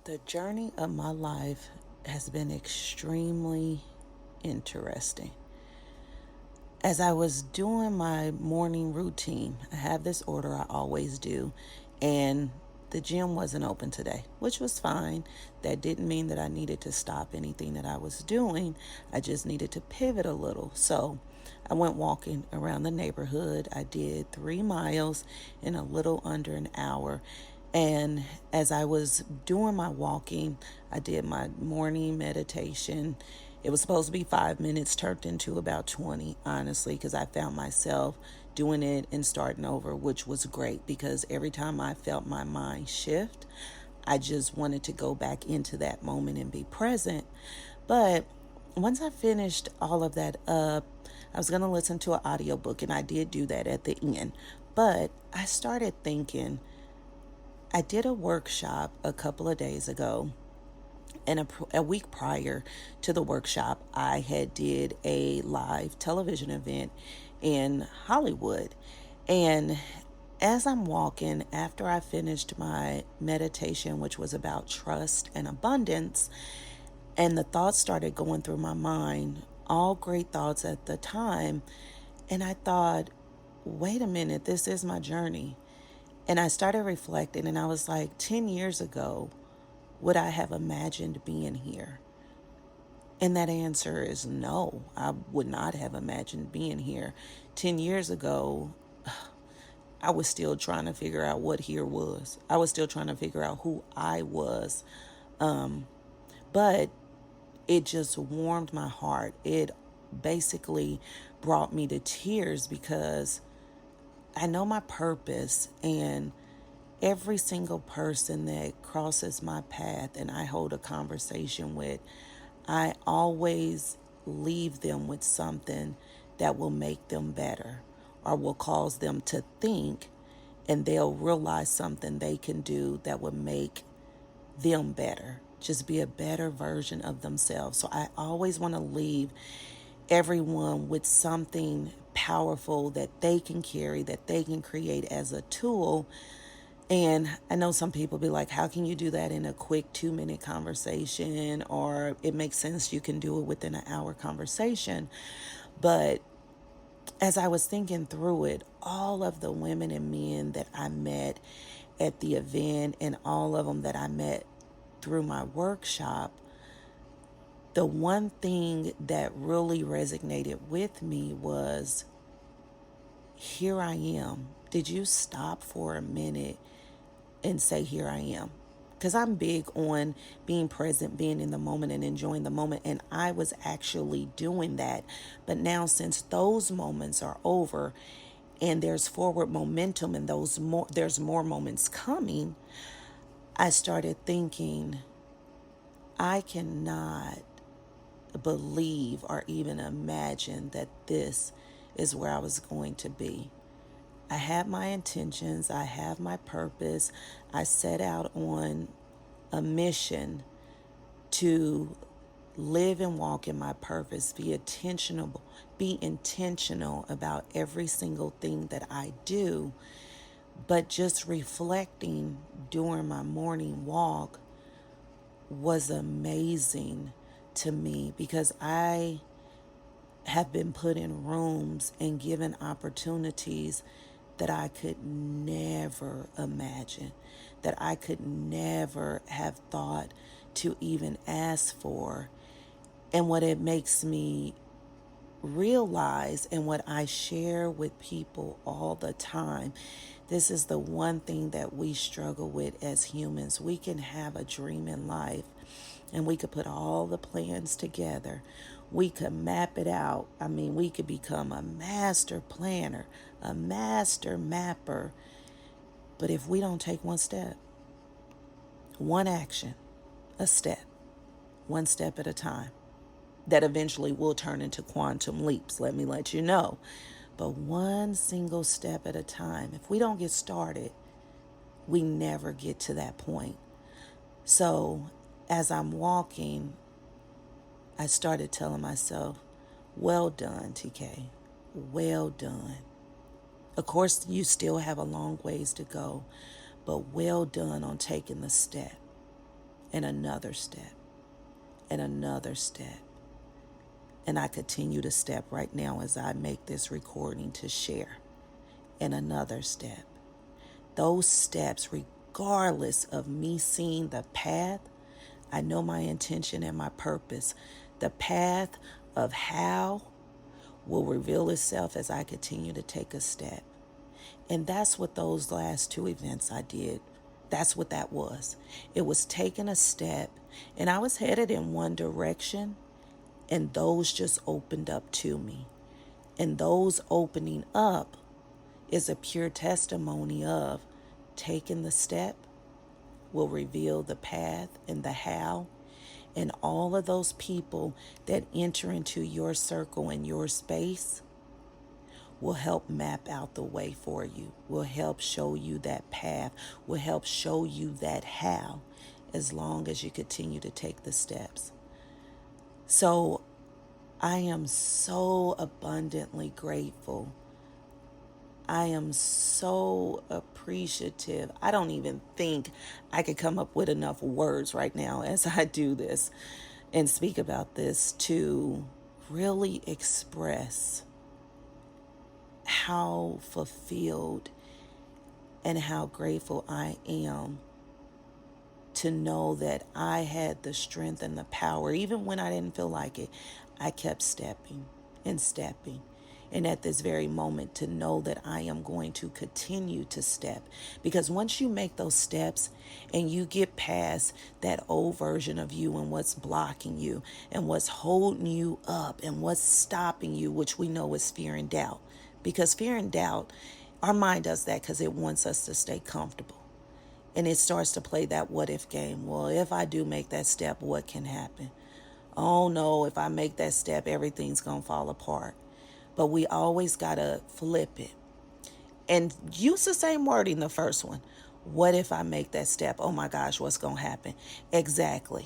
The journey of my life has been extremely interesting. As I was doing my morning routine, I have this order I always do, and the gym wasn't open today, which was fine. That didn't mean that I needed to stop anything that I was doing. I just needed to pivot a little. So I went walking around the neighborhood. I did 3 miles in a little under an hour. And as I was doing my walking, I did my morning meditation. It was supposed to be 5 minutes, turned into about 20, honestly, because I found myself doing it and starting over, which was great because every time I felt my mind shift, I just wanted to go back into that moment and be present. But once I finished all of that up, I was going to listen to an audiobook, and I did do that at the end. But I started thinking, I did a workshop a couple of days ago, and a week prior to the workshop, I had did a live television event in Hollywood. And as I'm walking, after I finished my meditation, which was about trust and abundance, and the thoughts started going through my mind, all great thoughts at the time, and I thought, wait a minute, this is my journey. And I started reflecting, and I was like, 10 years ago, would I have imagined being here? And that answer is no, I would not have imagined being here. 10 years ago, I was still trying to figure out what here was. I was still trying to figure out who I was. But it just warmed my heart. It basically brought me to tears because I know my purpose, and every single person that crosses my path and I hold a conversation with, I always leave them with something that will make them better or will cause them to think, and they'll realize something they can do that will make them better, just be a better version of themselves. So I always want to leave everyone with something powerful that they can carry, that they can create as a tool. And I know some people be like, how can you do that in a quick 2-minute conversation? Or it makes sense you can do it within an hour conversation. But as I was thinking through it, all of the women and men that I met at the event and all of them that I met through my workshop, the one thing that really resonated with me was, here I am. Did you stop for a minute and say, here I am? Because I'm big on being present, being in the moment and enjoying the moment. And I was actually doing that. But now, since those moments are over and there's forward momentum and there's more moments coming, I started thinking, I cannot believe or even imagine that this is where I was going to be. I had my intentions, I have my purpose. I set out on a mission to live and walk in my purpose, be intentional about every single thing that I do. But just reflecting during my morning walk was amazing to me because I have been put in rooms and given opportunities that I could never imagine, that I could never have thought to even ask for. And what it makes me realize, and what I share with people all the time, this is the one thing that we struggle with as humans. We can have a dream in life and we could put all the plans together. We could map it out. I mean, we could become a master planner, a master mapper. But if we don't take one step, one action, a step, one step at a time, that eventually will turn into quantum leaps, let me let you know. But one single step at a time. If we don't get started, we never get to that point. So as I'm walking, I started telling myself, well done, TK. Well done. Of course, you still have a long ways to go, but well done on taking the step. and another step and another step. And I continue to step right now as I make this recording to share. And another step. Those steps, regardless of me seeing the path, I know my intention and my purpose. The path of how will reveal itself as I continue to take a step. And that's what those last two events I did, that's what that was. It was taking a step, and I was headed in one direction, and those just opened up to me. And those opening up is a pure testimony of taking the step will reveal the path and the how. And all of those people that enter into your circle and your space will help map out the way for you, will help show you that path, will help show you that how, as long as you continue to take the steps. So I am so abundantly grateful. I am so appreciative. I don't even think I could come up with enough words right now as I do this and speak about this to really express how fulfilled and how grateful I am to know that I had the strength and the power. Even when I didn't feel like it, I kept stepping and stepping. And at this very moment, to know that I am going to continue to step. Because once you make those steps and you get past that old version of you and what's blocking you and what's holding you up and what's stopping you, which we know is fear and doubt. Because fear and doubt, our mind does that because it wants us to stay comfortable. And it starts to play that what if game. Well, if I do make that step, what can happen? Oh no, if I make that step, everything's going to fall apart. But we always got to flip it. And use the same wording, the first one. What if I make that step? Oh my gosh, what's going to happen? Exactly.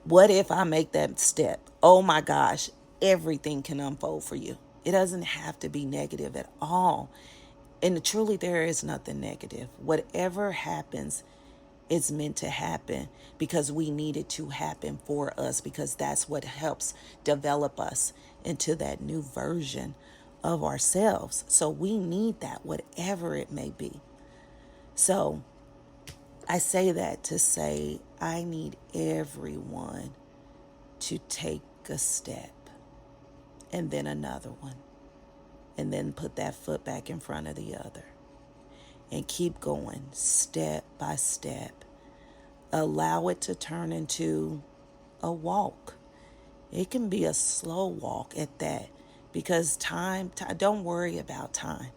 What if I make that step? Oh my gosh, everything can unfold for you. It doesn't have to be negative at all. And truly, there is nothing negative. Whatever happens, it's meant to happen because we need it to happen for us, because that's what helps develop us into that new version of ourselves. So we need that, whatever it may be. So I say that to say I need everyone to take a step and then another one, and then put that foot back in front of the other and keep going step by step. Allow it to turn into a walk. It can be a slow walk at that, because time, don't worry about time.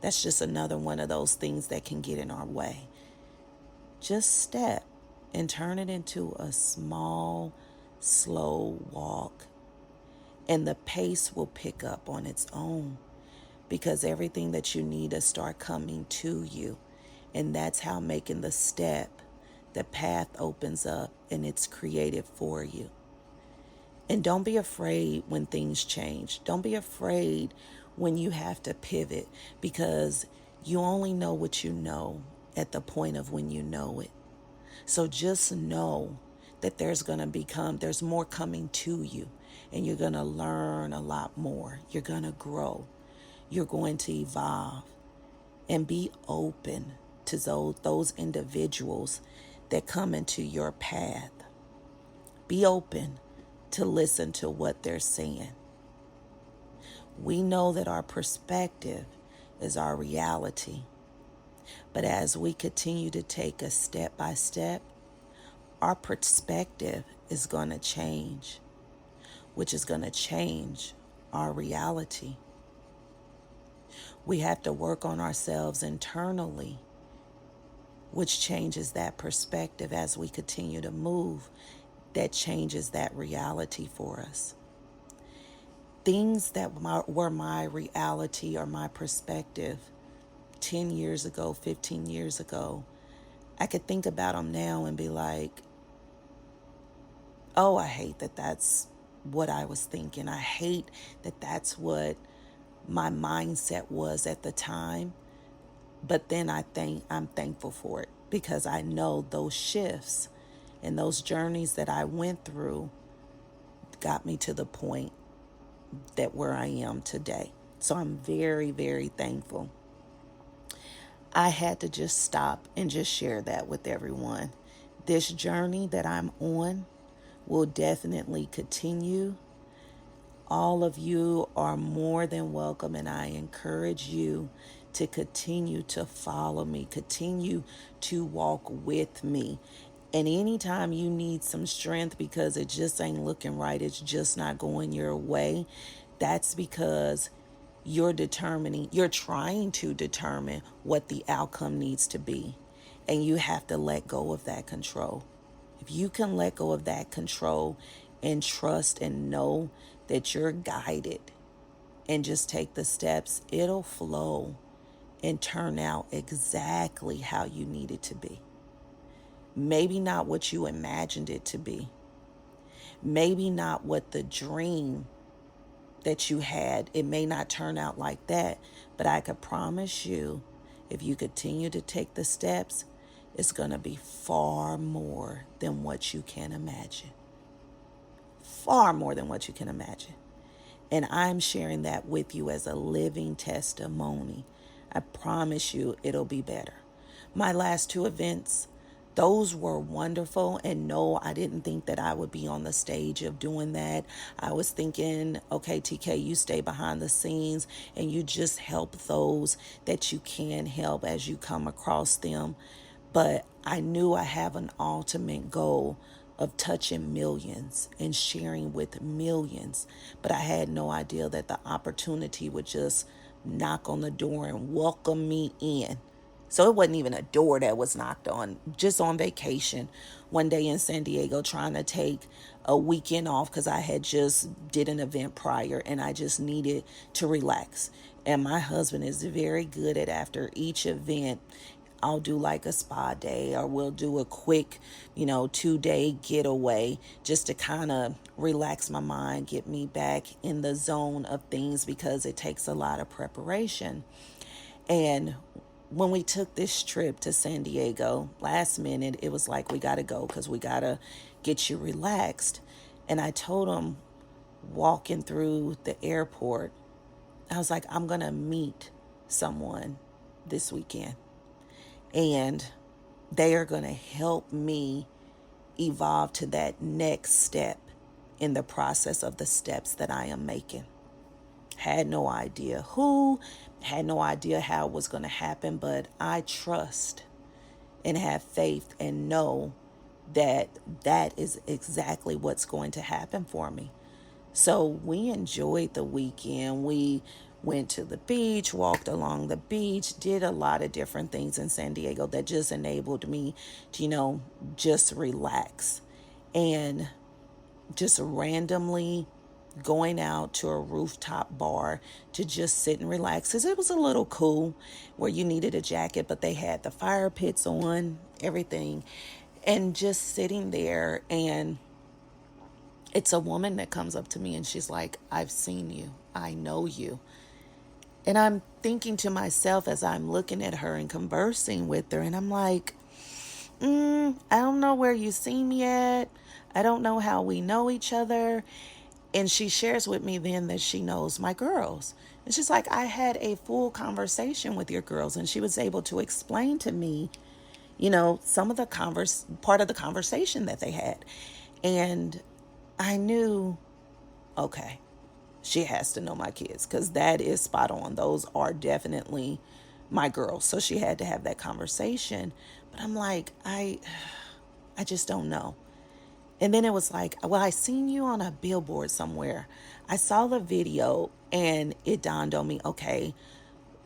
That's just another one of those things that can get in our way. Just step and turn it into a small, slow walk. And the pace will pick up on its own, because everything that you need to start coming to you. And that's how making the step, the path opens up and it's created for you. And don't be afraid when things change. Don't be afraid when you have to pivot, because you only know what you know at the point of when you know it. So just know that there's more coming to you, and you're going to learn a lot more. You're going to grow. You're going to evolve, and be open to those individuals that come into your path. Be open to listen to what they're saying. We know that our perspective is our reality. But as we continue to take a step by step, our perspective is going to change, which is going to change our reality. We have to work on ourselves internally, which changes that perspective as we continue to move. That changes that reality for us. Things that were my reality or my perspective 10 years ago, 15 years ago, I could think about them now and be like, oh, I hate that that's what I was thinking. I hate that that's what my mindset was at the time. But then I'm thankful for it, because I know those shifts And those journeys that I went through got me to the point that where I am today. So I'm very, very thankful. I had to just stop and just share that with everyone. This journey that I'm on will definitely continue. All of you are more than welcome, and I encourage you to continue to follow me, continue to walk with me. And anytime you need some strength because it just ain't looking right, it's just not going your way, that's because you're trying to determine what the outcome needs to be. And you have to let go of that control. If you can let go of that control and trust and know that you're guided and just take the steps, it'll flow and turn out exactly how you need it to be. Maybe not what you imagined it to be. Maybe not what the dream that you had, it may not turn out like that, but I could promise you, if you continue to take the steps, it's going to be far more than what you can imagine. Far more than what you can imagine. And I'm sharing that with you as a living testimony. I promise you it'll be better. My last two events, those were wonderful. And no, I didn't think that I would be on the stage of doing that. I was thinking, okay, TK, you stay behind the scenes and you just help those that you can help as you come across them. But I knew I have an ultimate goal of touching millions and sharing with millions. But I had no idea that the opportunity would just knock on the door and welcome me in. So it wasn't even a door that was knocked on, just on vacation one day in San Diego, trying to take a weekend off because I had just did an event prior and I just needed to relax. And my husband is very good at, after each event, I'll do like a spa day, or we'll do a quick, 2-day getaway just to kind of relax my mind, get me back in the zone of things, because it takes a lot of preparation. And when we took this trip to San Diego, last minute, it was like, we got to go because we got to get you relaxed. And I told him, walking through the airport, I was like, I'm going to meet someone this weekend. And they are going to help me evolve to that next step in the process of the steps that I am making. Had no idea who, had no idea how it was going to happen, but I trust and have faith and know that that is exactly what's going to happen for me. So we enjoyed the weekend. We went to the beach, walked along the beach, did a lot of different things in San Diego that just enabled me to, just relax. And just randomly going out to a rooftop bar to just sit and relax, because it was a little cool where you needed a jacket, but they had the fire pits on, everything. And just sitting there, and it's a woman that comes up to me and she's like, I've seen you. I know you. And I'm thinking to myself as I'm looking at her and conversing with her, and I'm like, I don't know where you seen me at. I don't know how we know each other. And she shares with me then that she knows my girls. And she's like, I had a full conversation with your girls. And she was able to explain to me, some of the part of the conversation that they had. And I knew, okay, she has to know my kids, because that is spot on. Those are definitely my girls. So she had to have that conversation. But I'm like, I just don't know. And then it was like, well, I seen you on a billboard somewhere. I saw the video and it dawned on me, okay,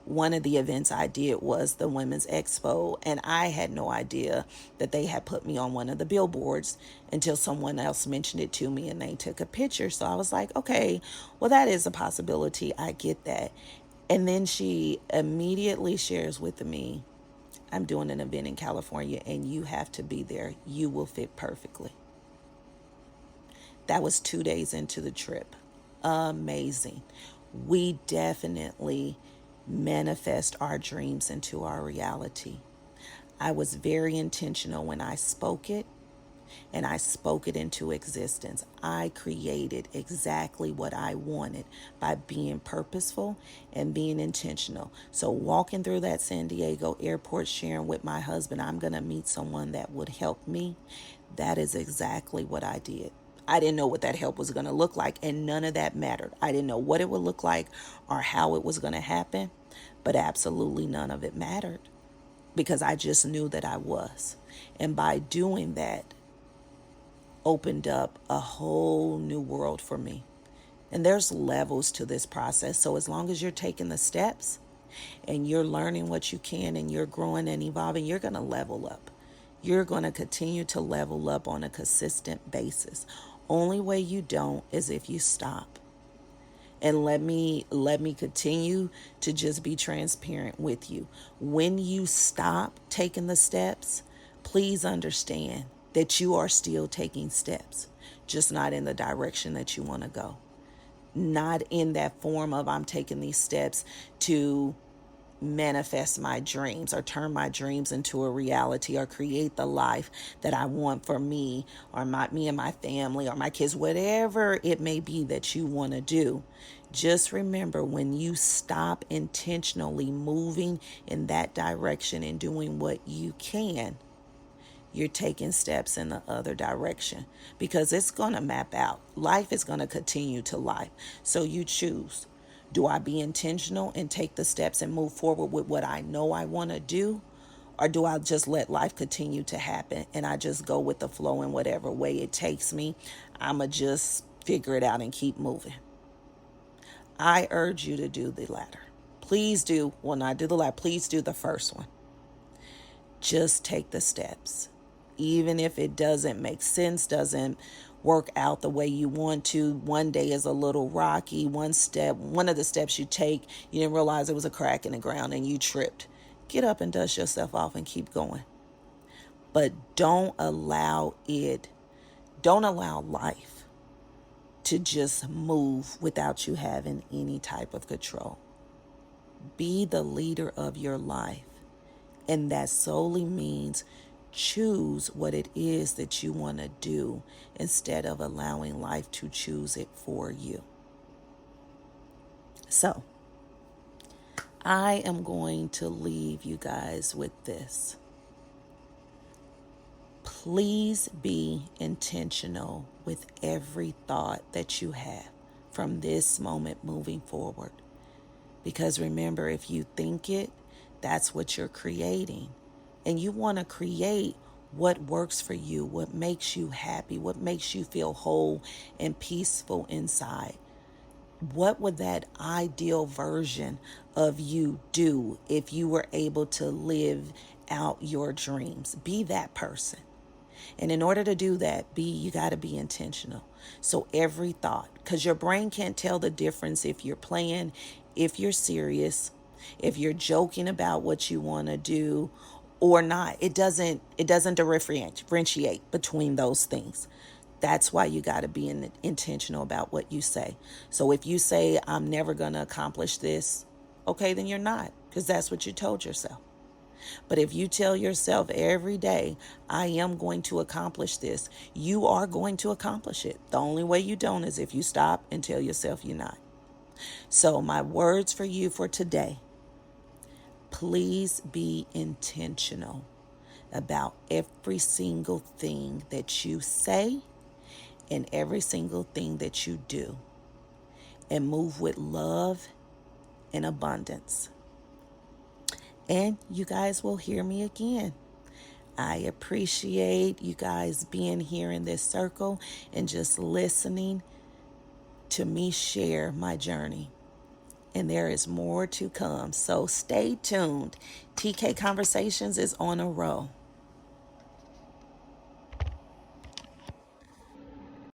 one of the events I did was the Women's Expo, and I had no idea that they had put me on one of the billboards until someone else mentioned it to me and they took a picture. So I was like, okay, well, that is a possibility. I get that. And then she immediately shares with me, I'm doing an event in California and you have to be there. You will fit perfectly. That was 2 days into the trip. Amazing. We definitely manifest our dreams into our reality. I was very intentional when I spoke it. and I spoke it into existence. I created exactly what I wanted by being purposeful and being intentional. So walking through that San Diego airport, sharing with my husband, I'm going to meet someone that would help me. That is exactly what I did. I didn't know what that help was going to look like, and none of that mattered. I didn't know what it would look like or how it was going to happen, but absolutely none of it mattered because I just knew that I was. And by doing that, opened up a whole new world for me. And there's levels to this process. So as long as you're taking the steps and you're learning what you can and you're growing and evolving, you're going to level up. You're going to continue to level up on a consistent basis. Only way you don't is if you stop. And let me continue to just be transparent with you. When you stop taking the steps, please understand that you are still taking steps, just not in the direction that you want to go. Not in that form of I'm taking these steps to manifest my dreams or turn my dreams into a reality or create the life that I want for me or me and my family or my kids, whatever it may be that you want to do. Just remember, when you stop intentionally moving in that direction and doing what you can, you're taking steps in the other direction because it's going to map out. Life is going to continue to life. So you choose. Do I be intentional and take the steps and move forward with what I know I want to do? Or do I just let life continue to happen and I just go with the flow in whatever way it takes me? I'm going to just figure it out and keep moving. I urge you to do the latter. Please do. Well, not do the latter. Please do the first one. Just take the steps. Even if it doesn't make sense, doesn't work out the way you want to. One day is a little rocky. One of the steps you take, you didn't realize there was a crack in the ground and you tripped. Get up and dust yourself off and keep going. But don't allow life to just move without you having any type of control. Be the leader of your life. And that solely means choose what it is that you want to do instead of allowing life to choose it for you. So, I am going to leave you guys with this. Please be intentional with every thought that you have from this moment moving forward. Because remember, if you think it, that's what you're creating. And you want to create what works for you, what makes you happy, what makes you feel whole and peaceful inside. What would that ideal version of you do if you were able to live out your dreams? Be that person. And in order to do that, you got to be intentional. So every thought, because your brain can't tell the difference if you're playing, if you're serious, if you're joking about what you want to do or not. It doesn't differentiate between those things. That's why you got to be intentional about what you say. So if you say, I'm never going to accomplish this, okay, then you're not, because that's what you told yourself. But if you tell yourself every day, I am going to accomplish this, you are going to accomplish it. The only way you don't is if you stop and tell yourself you're not. So my words for you for today: please be intentional about every single thing that you say and every single thing that you do, and move with love and abundance. And you guys will hear me again. I appreciate you guys being here in this circle and just listening to me share my journey. And there is more to come. So stay tuned. TK Conversations is on a roll.